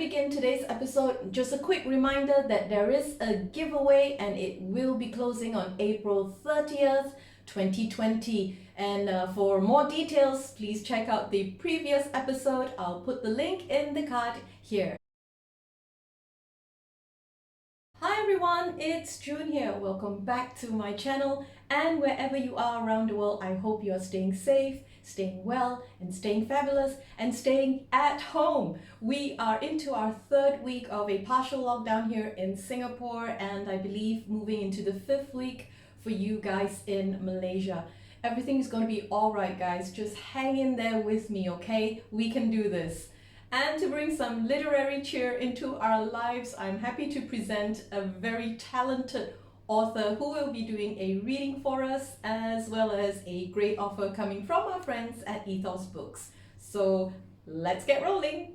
begin today's episode, just a quick reminder that there is a giveaway and it will be closing on April 30th, 2020. And for more details, please check out the previous episode. I'll put the link in the card here. Hi everyone, it's June here. Welcome back to my channel, and wherever you are around the world, I hope you are staying safe, staying well, and staying fabulous, and staying at home. We are into our third week of a partial lockdown here in Singapore, and I believe moving into the fifth week for you guys in Malaysia. Everything's going to be alright, guys. Just hang in there with me, okay? We can do this. And to bring some literary cheer into our lives, I'm happy to present a very talented author who will be doing a reading for us, as well as a great offer coming from our friends at Ethos Books. So let's get rolling!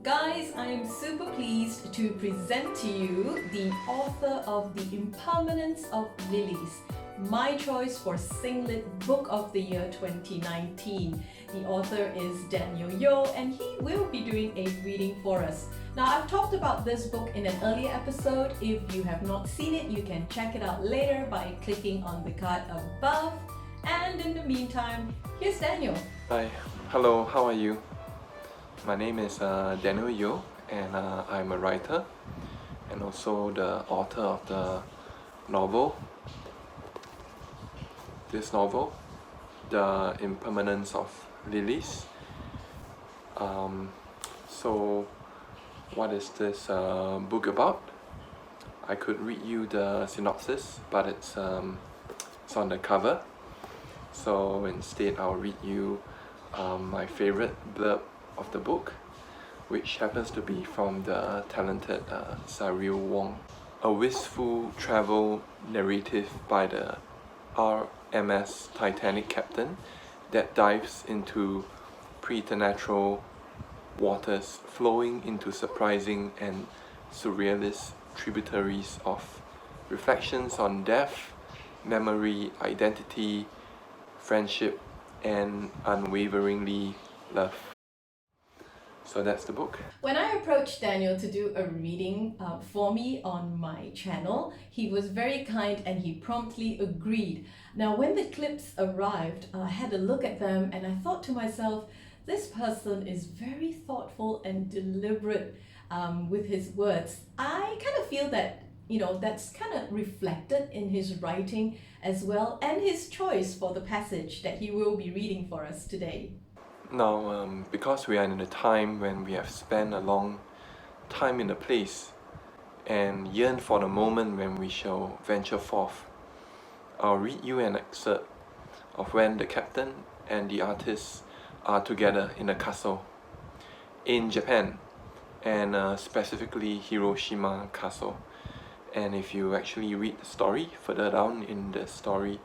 Guys, I'm super pleased to present to you the author of The Impermanence of Lilies, my choice for Singlit Book of the Year 2019. The author is Daniel Yeo, and he will be doing a reading for us. Now, I've talked about this book in an earlier episode. If you have not seen it, you can check it out later by clicking on the card above. And in the meantime, here's Daniel. Hi, hello, how are you? My name is Daniel Yeo, and I'm a writer and also the author of the novel. This novel, The Impermanence of Lilies. So what is this book about? I could read you the synopsis, but it's on the cover. So instead I'll read you my favorite blurb of the book, which happens to be from the talented Cyril Wong. A wistful travel narrative by the RMS Titanic captain that dives into preternatural waters, flowing into surprising and surrealist tributaries of reflections on death, memory, identity, friendship, and unwaveringly love. So that's the book. When I approached Daniel to do a reading for me on my channel, he was very kind and he promptly agreed. Now, when the clips arrived, I had a look at them and I thought to myself, this person is very thoughtful and deliberate with his words. I kind of feel that, that's kind of reflected in his writing as well, and his choice for the passage that he will be reading for us today. Now, because we are in a time when we have spent a long time in a place and yearn for the moment when we shall venture forth, I'll read you an excerpt of when the captain and the artist are together in a castle in Japan, and specifically Hiroshima Castle. And if you actually read the story further down in the story,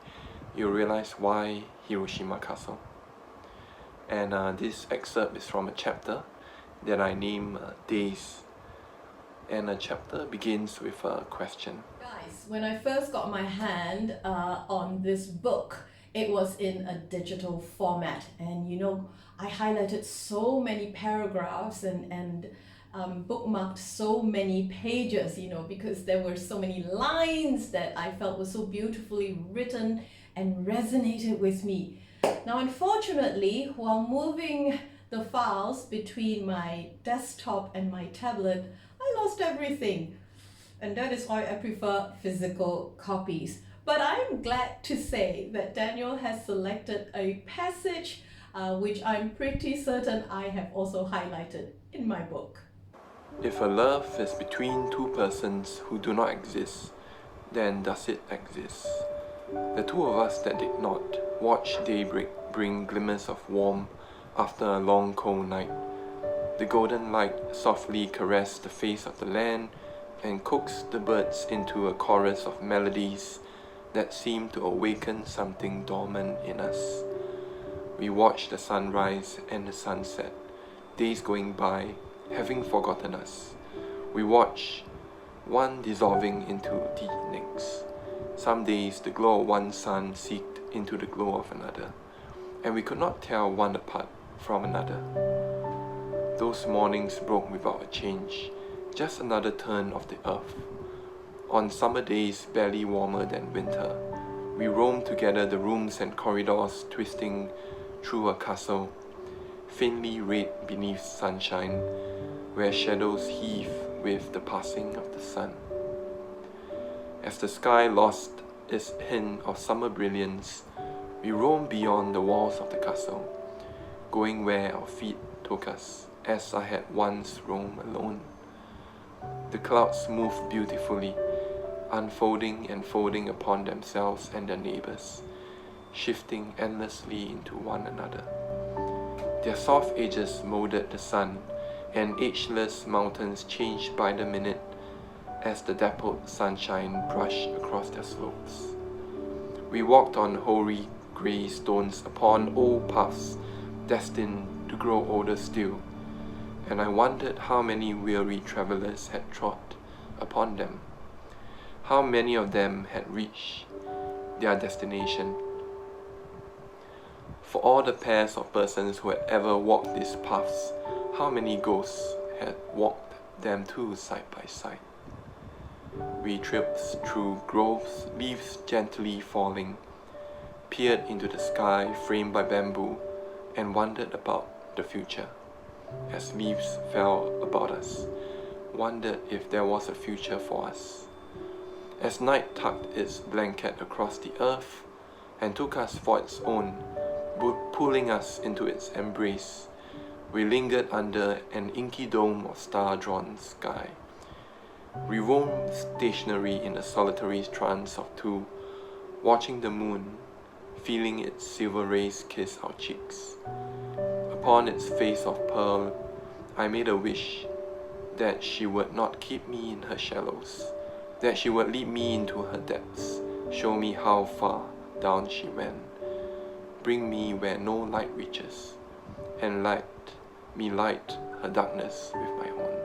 you'll realize why Hiroshima Castle. And this excerpt is from a chapter that I name Days. And a chapter begins with a question. Guys, when I first got my hand on this book, it was in a digital format. And I highlighted so many paragraphs and bookmarked so many pages, because there were so many lines that I felt were so beautifully written and resonated with me. Now, unfortunately, while moving the files between my desktop and my tablet, I lost everything. And that is why I prefer physical copies. But I'm glad to say that Daniel has selected a passage which I'm pretty certain I have also highlighted in my book. If a love is between two persons who do not exist, then does it exist? The two of us that did not watch daybreak bring glimmers of warmth after a long cold night. The golden light softly caressed the face of the land and coaxed the birds into a chorus of melodies that seemed to awaken something dormant in us. We watched the sunrise and the sunset, days going by, having forgotten us. We watched one dissolving into the next. Some days the glow of one sun seeped into the glow of another, and we could not tell one apart from another. Those mornings broke without a change, just another turn of the earth. On summer days barely warmer than winter, we roamed together the rooms and corridors, twisting through a castle, faintly red beneath sunshine, where shadows heave with the passing of the sun. As the sky lost its hint of summer brilliance, we roamed beyond the walls of the castle, going where our feet took us, as I had once roamed alone. The clouds moved beautifully, unfolding and folding upon themselves and their neighbors, shifting endlessly into one another. Their soft edges molded the sun, and ageless mountains changed by the minute as the dappled sunshine brushed across their slopes. We walked on hoary grey stones upon old paths destined to grow older still, and I wondered how many weary travelers had trod upon them, how many of them had reached their destination. For all the pairs of persons who had ever walked these paths, how many ghosts had walked them too side by side. We tripped through groves, leaves gently falling, peered into the sky framed by bamboo, and wondered about the future. As leaves fell about us, wondered if there was a future for us. As night tucked its blanket across the earth and took us for its own, pulling us into its embrace, we lingered under an inky dome of star-drawn sky. We roamed stationary in a solitary trance of two, watching the moon, feeling its silver rays kiss our cheeks. Upon its face of pearl, I made a wish that she would not keep me in her shallows, that she would lead me into her depths, show me how far down she went, bring me where no light reaches, and let me light her darkness with my own.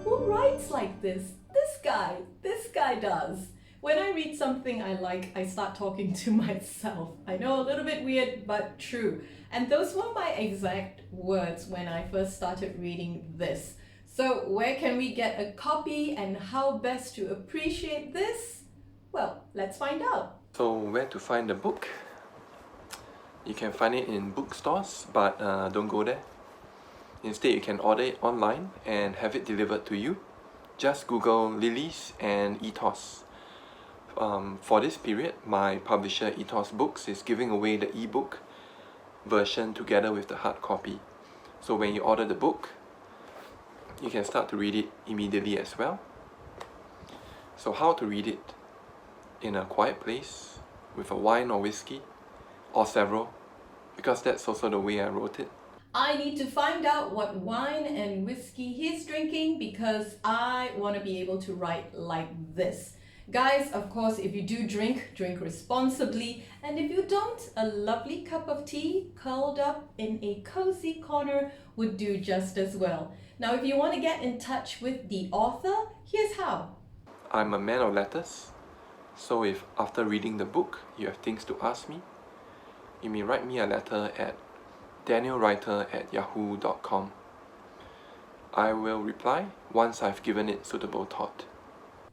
Who writes like this? This guy does. When I read something I like, I start talking to myself. I know, a little bit weird, but true. And those were my exact words when I first started reading this. So where can we get a copy and how best to appreciate this? Well, let's find out. So where to find the book? You can find it in bookstores, but don't go there. Instead, you can order it online and have it delivered to you. Just Google Lilies and Ethos. For this period, my publisher Ethos Books is giving away the ebook version together with the hard copy. So when you order the book, you can start to read it immediately as well. So how to read it? In a quiet place, with a wine or whiskey, or several, because that's also the way I wrote it. I need to find out what wine and whiskey he's drinking because I want to be able to write like this. Guys, of course, if you do drink, drink responsibly. And if you don't, a lovely cup of tea curled up in a cozy corner would do just as well. Now, if you want to get in touch with the author, here's how. I'm a man of letters, so if after reading the book you have things to ask me, you may write me a letter at danielwriter@yahoo.com. I will reply once I've given it suitable thought.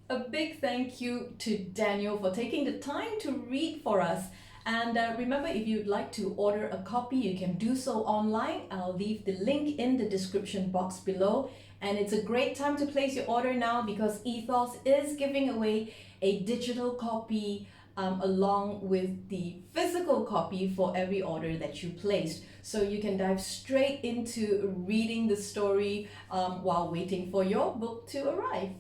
A big thank you to Daniel for taking the time to read for us. And remember, if you'd like to order a copy, you can do so online. I'll leave the link in the description box below. And it's a great time to place your order now because Ethos is giving away a digital copy along with the physical copy for every order that you placed. So you can dive straight into reading the story while waiting for your book to arrive.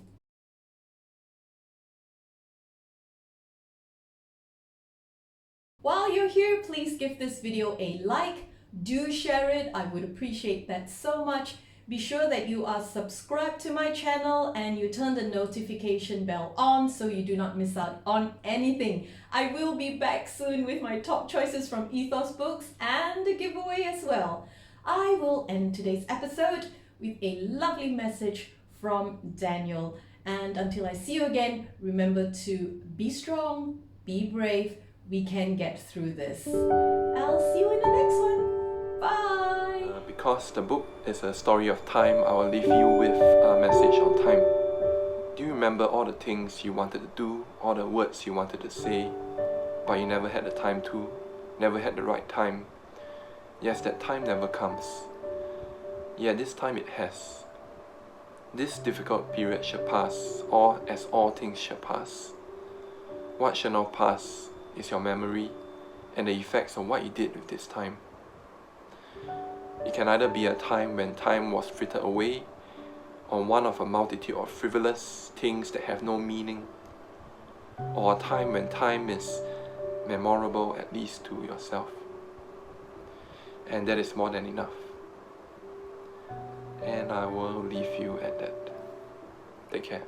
While you're here, please give this video a like. Do share it. I would appreciate that so much. Be sure that you are subscribed to my channel and you turn the notification bell on so you do not miss out on anything. I will be back soon with my top choices from Ethos Books and a giveaway as well. I will end today's episode with a lovely message from Daniel. And until I see you again, remember to be strong, be brave. We can get through this. I'll see you in the next one. Bye! Because the book is a story of time, I will leave you with a message on time. Do you remember all the things you wanted to do, all the words you wanted to say, but you never had the time to, never had the right time? Yes, that time never comes. Yet this time it has. This difficult period shall pass, or as all things shall pass. What shall not pass is your memory and the effects of what you did with this time. It can either be a time when time was frittered away, or one of a multitude of frivolous things that have no meaning, or a time when time is memorable, at least to yourself. And that is more than enough. And I will leave you at that. Take care.